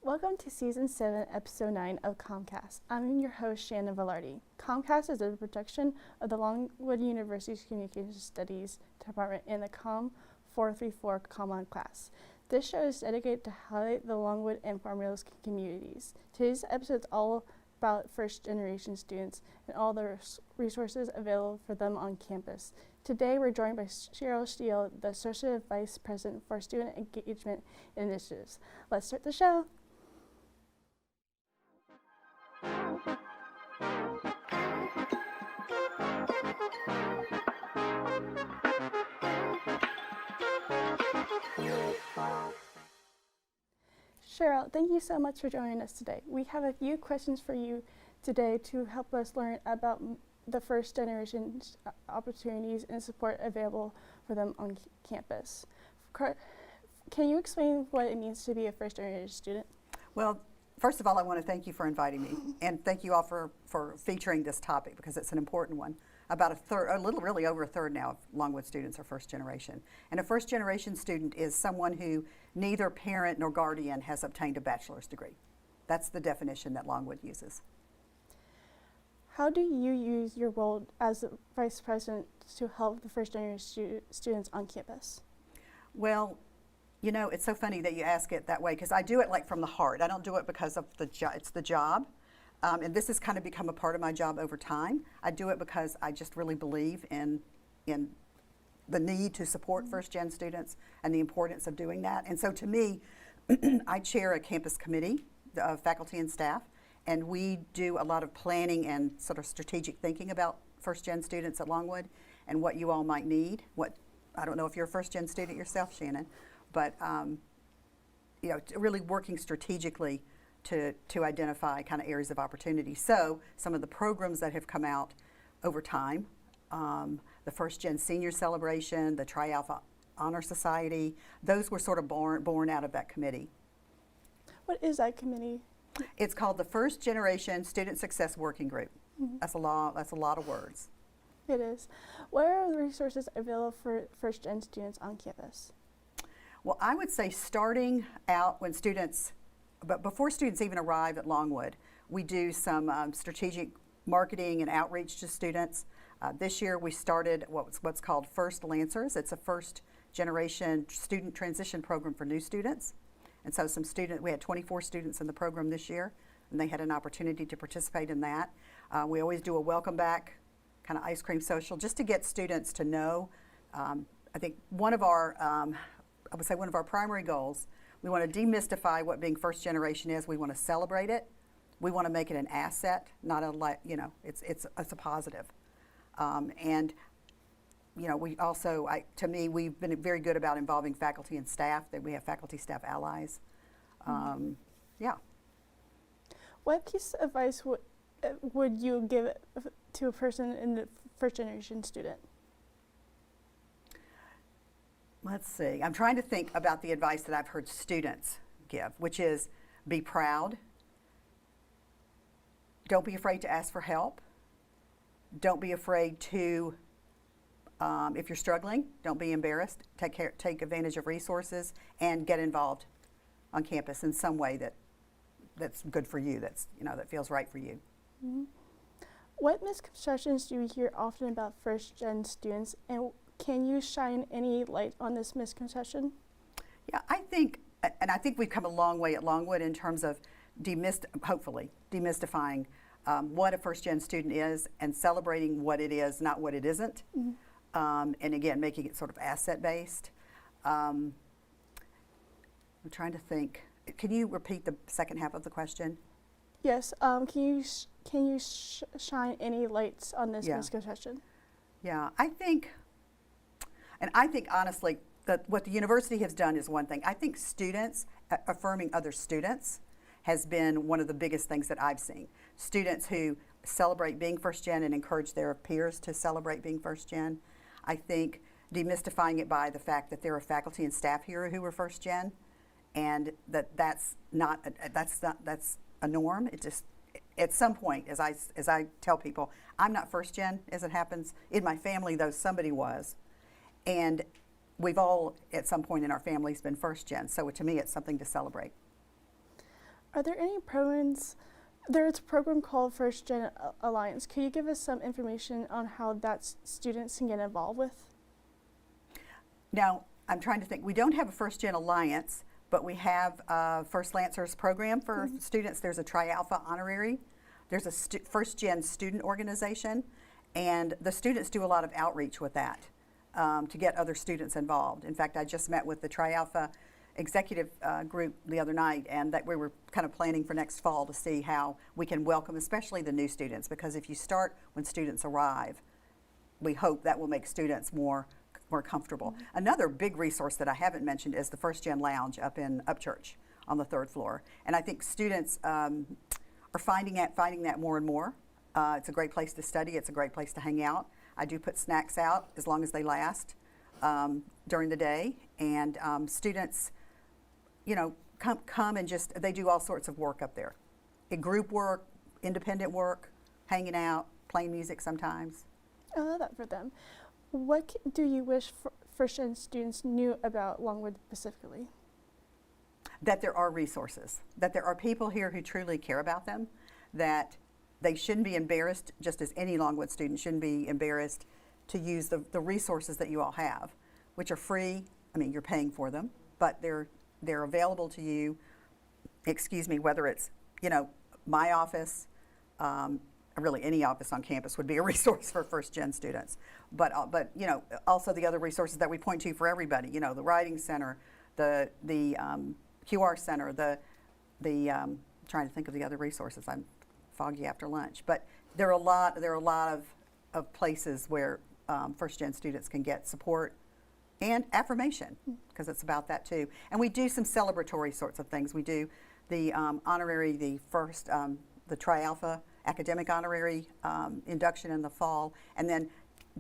Welcome to Season 7, Episode 9 of COMMCast. I'm your host, Shannon Velarde. COMMCast is a production of the Longwood University's Communication Studies Department in the COM 434 Common Class. This show is dedicated to highlight the Longwood and Farmville communities. Today's episode is all about first-generation students and all the resources available for them on campus. Today, we're joined by Cheryl Steele, the Associate Vice President for Student Engagement Initiatives. Let's start the show. Cheryl, thank you so much for joining us today. We have a few questions for you today to help us learn about the first generation opportunities and support available for them on campus. Can you explain what it means to be a first generation student? Well, first of all, I want to thank you for inviting me, and thank you all for featuring this topic because it's an important one. About really over a third now of Longwood students are first generation. And a first generation student is someone who neither parent nor guardian has obtained a bachelor's degree. That's the definition that Longwood uses. How do you use your role as the Vice President to help the first generation students on campus? Well, you know, it's so funny that you ask it that way because I do it like from the heart. I don't do it because of it's the job. And this has kind of become a part of my job over time. I do it because I just really believe in the need to support first-gen students and the importance of doing that. And so to me, I chair a campus committee of faculty and staff, and we do a lot of planning and sort of strategic thinking about first-gen students at Longwood and what you all might need. I don't know if you're a first-gen student yourself, Shannon, but you know, really working strategically to identify kind of areas of opportunity. So some of the programs that have come out over time, the First Gen Senior Celebration, the Tri Alpha Honor Society, those were sort of born out of that committee. What is that committee? It's called the First Generation Student Success Working Group. Mm-hmm. That's a lot of words. It is. What are the resources available for First Gen students on campus? Well, I would say starting out when students, but before students even arrive at Longwood, we do some strategic marketing and outreach to students. This year we started what's called First Lancers. It's a first generation student transition program for new students. And so we had 24 students in the program this year, and they had an opportunity to participate in that. We always do a welcome back kind of ice cream social just to get students to know. I think one of our primary goals, we want to demystify what being first generation is. We want to celebrate it. We want to make it an asset, not it's a positive. And you know, we also, to me, we've been very good about involving faculty and staff. That we have faculty staff allies. Yeah. What piece of advice would you give to a person in the first generation student? Let's see. I'm trying to think about the advice that I've heard students give, which is be proud. Don't be afraid to ask for help. Don't be afraid to, if you're struggling, don't be embarrassed. Take advantage of resources and get involved on campus in some way that's good for you. That feels right for you. Mm-hmm. What misconceptions do you hear often about first gen students, and can you shine any light on this misconception? Yeah, I think we've come a long way at Longwood in terms of hopefully demystifying what a first-gen student is and celebrating what it is, not what it isn't. Mm-hmm. And again, making it sort of asset-based. I'm trying to think. Can you repeat the second half of the question? Yes. Can you shine any lights on this misconception? Yeah, I think honestly that what the university has done is one thing. I think students, affirming other students, has been one of the biggest things that I've seen. Students who celebrate being first gen and encourage their peers to celebrate being first gen. I think demystifying it by the fact that there are faculty and staff here who are first gen, and that's a norm. It just, at some point, as I tell people, I'm not first gen as it happens. In my family, though, somebody was. And we've all, at some point in our families, been first gen. So to me, it's something to celebrate. Are there any programs? There's a program called First Gen Alliance. Could you give us some information on how that students can get involved with? Now, I'm trying to think. We don't have a First Gen Alliance, but we have a First Lancers program for students. There's a Tri Alpha honorary. There's a First Gen student organization, and the students do a lot of outreach with that to get other students involved. In fact, I just met with the Tri Alpha executive group the other night, and that we were kind of planning for next fall to see how we can welcome especially the new students, because if you start when students arrive, we hope that will make students more comfortable. Another big resource that I haven't mentioned is the First Gen Lounge up in Upchurch on the 3rd floor, and I think students are finding that more and more. It's a great place to study. It's a great place to hang out. I do put snacks out as long as they last during the day, and students, you know, come and just, they do all sorts of work up there. Group work, independent work, hanging out, playing music sometimes. I love that for them. What do you wish First Gen students knew about Longwood specifically? That there are resources, that there are people here who truly care about them, that they shouldn't be embarrassed, just as any Longwood student shouldn't be embarrassed to use the resources that you all have, which are free. I mean, you're paying for them, but they're available to you, whether it's, you know, my office, really any office on campus would be a resource for First Gen students. But you know, also the other resources that we point to for everybody, you know, the Writing Center, the QR Center, trying to think of the other resources. I'm foggy after lunch, but there are a lot of places where First Gen students can get support and affirmation, because it's about that too. And we do some celebratory sorts of things. We do the honorary, the Tri Alpha academic honorary induction in the fall, and then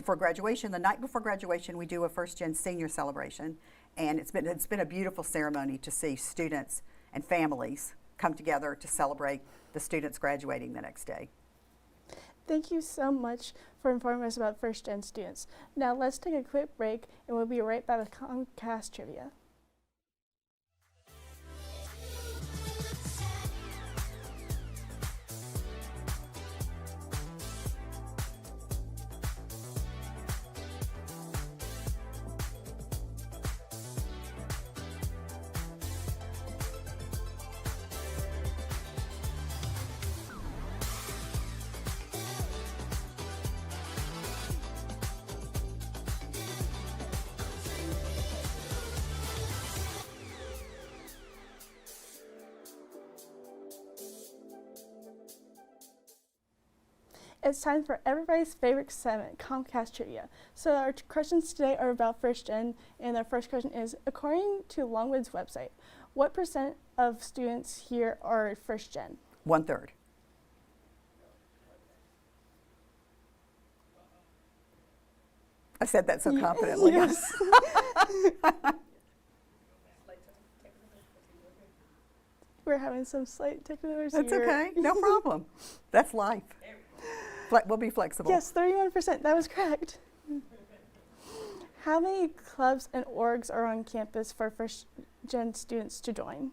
for graduation, the night before graduation, we do a First Gen senior celebration, and it's been a beautiful ceremony to see students and families come together to celebrate the students graduating the next day. Thank you so much for informing us about First Gen students. Now let's take a quick break, and we'll be right back with COMMCast Trivia. It's time for everybody's favorite segment, COMMCast Trivia. So our questions today are about First Gen, and our first question is, according to Longwood's website, what % of students here are First Gen? 1/3. I said that so confidently. Yes. We're having some slight technical issues. That's okay, no problem. That's life. We'll be flexible. Yes, 31%, that was correct. How many clubs and orgs are on campus for First Gen students to join?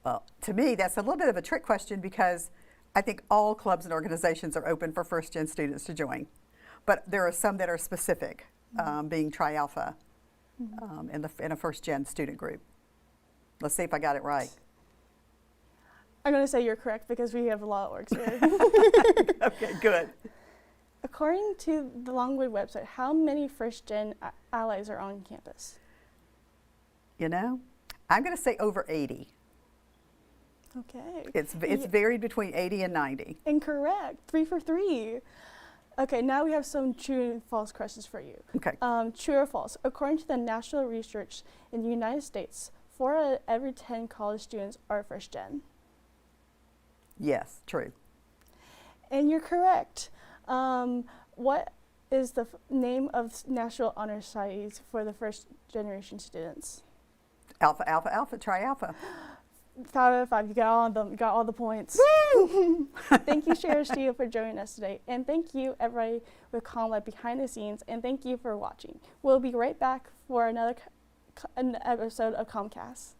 Well, to me, that's a little bit of a trick question, because I think all bbs and organizations are open for First Gen students to join. But there are some that are specific, being Tri Alpha in a First Gen student group. Let's see if I got it right. I'm going to say you're correct, because we have a lot of orgs here. Okay, good. According to the Longwood website, how many First Gen allies are on campus? You know, I'm going to say over 80. Okay. It's varied between 80 and 90. Incorrect. 3 for 3. Okay, now we have some true and false questions for you. Okay. True or false? According to the national research in the United States, 4 out of every 10 college students are First Gen. Yes, true. And you're correct. What is the name of National Honor Societies for the first generation students? Alpha, Alpha, Alpha, Tri Alpha. 5 out of 5. You got all of them. You got all the points. Woo! Thank you, Cheryl Steele, for joining us today. And thank you, everybody with COMMLab behind the scenes. And thank you for watching. We'll be right back for another episode of COMMCast.